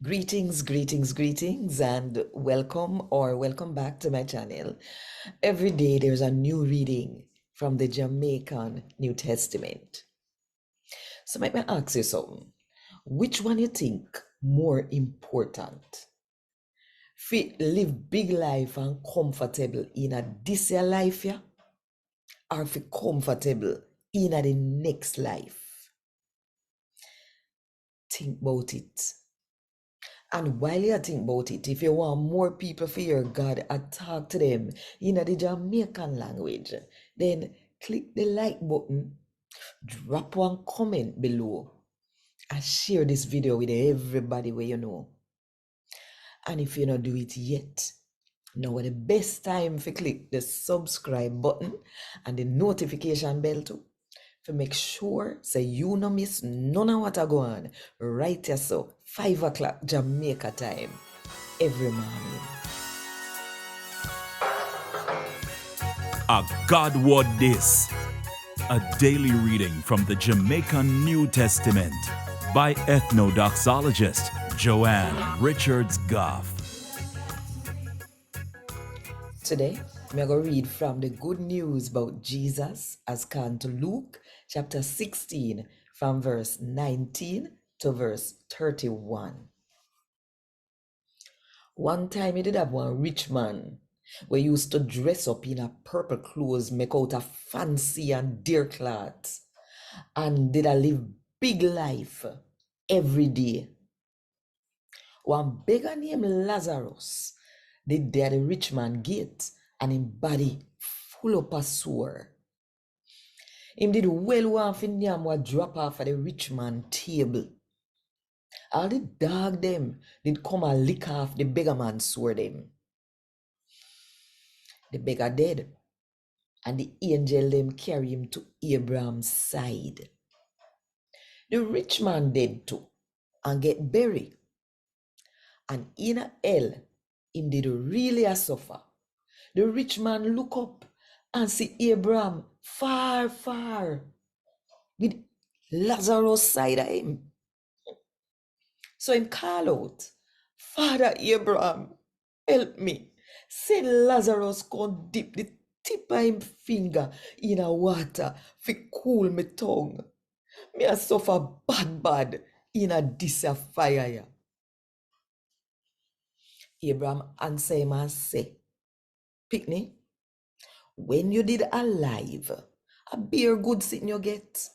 Greetings, and welcome back to my channel. Every day there's a new reading from the Jamaican New Testament. So let me ask you something. Which one you think more important? Fit live big life and comfortable in a this year life, yeah? Or fit comfortable in a the next life? Think about it. And while you think about it, if you want more people for your God and talk to them in the Jamaican language, then click the like button, drop one comment below, and share this video with everybody where you know. And if you don't do it yet, now the best time for click the subscribe button and the notification bell too. To make sure so you no miss none of what I go on right here so 5 o'clock Jamaica time every morning. A God Word This, a daily reading from the Jamaican New Testament by Ethnodoxologist Joanne Richards Goffe. Today, I'm going to read from the good news about Jesus as can to Luke chapter 16 from verse 19 to verse 31. One time he did have one rich man where he used to dress up in a purple clothes, make out a fancy and dear clothes, and did a live big life every day. One beggar named Lazarus did there the rich man gate, and him body full up a sore. Him did well want for name what drop off at the rich man table. All the dog them did come and lick off the beggar man sore them. The beggar dead, and the angel them carry him to Abraham's side. The rich man dead too, and get buried. And in a hell, him did really a suffer. The rich man look up and see Abraham far, far, with Lazarus side of him. So him call out, Father Abraham, help me. Send Lazarus come dip the tip of him finger in a water for cool me tongue. Me a suffer bad in a this a fire. Abraham answer him and say, Picnic, when you did alive, a beer good sitting you get,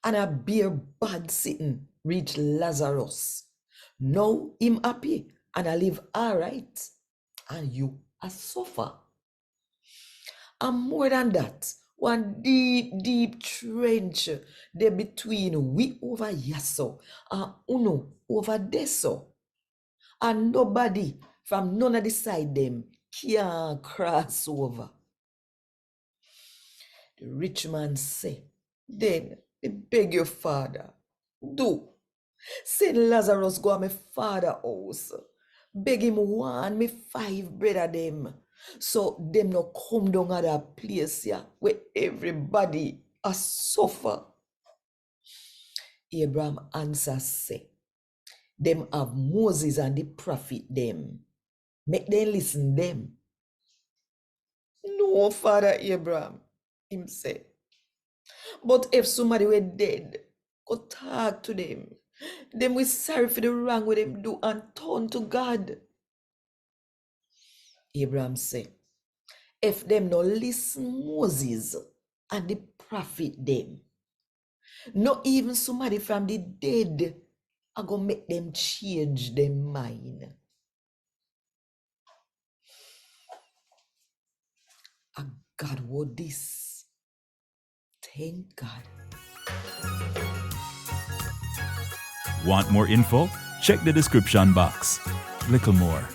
and a beer bad sitting reach Lazarus. Now him happy and I live all right, and you a suffer. And more than that, one deep trench there between we over yaso and uno over deso. And nobody from none of the side them can cross over. The rich man say, then I beg your father, do send Lazarus go to my father house. Beg him warn me 5 brother them. So them no come down at that place here where everybody a suffer. Abraham answer say, them have Moses and the prophet them. Make them listen them. No, Father Abraham, him say. But if somebody were dead, go talk to them. Them we sorry for the wrong with them do and turn to God. Abraham say, if them no listen Moses and the prophet them, not even somebody from the dead are gonna make them change their mind. And God what this. Thank God. Want more info? Check the description box. Little more.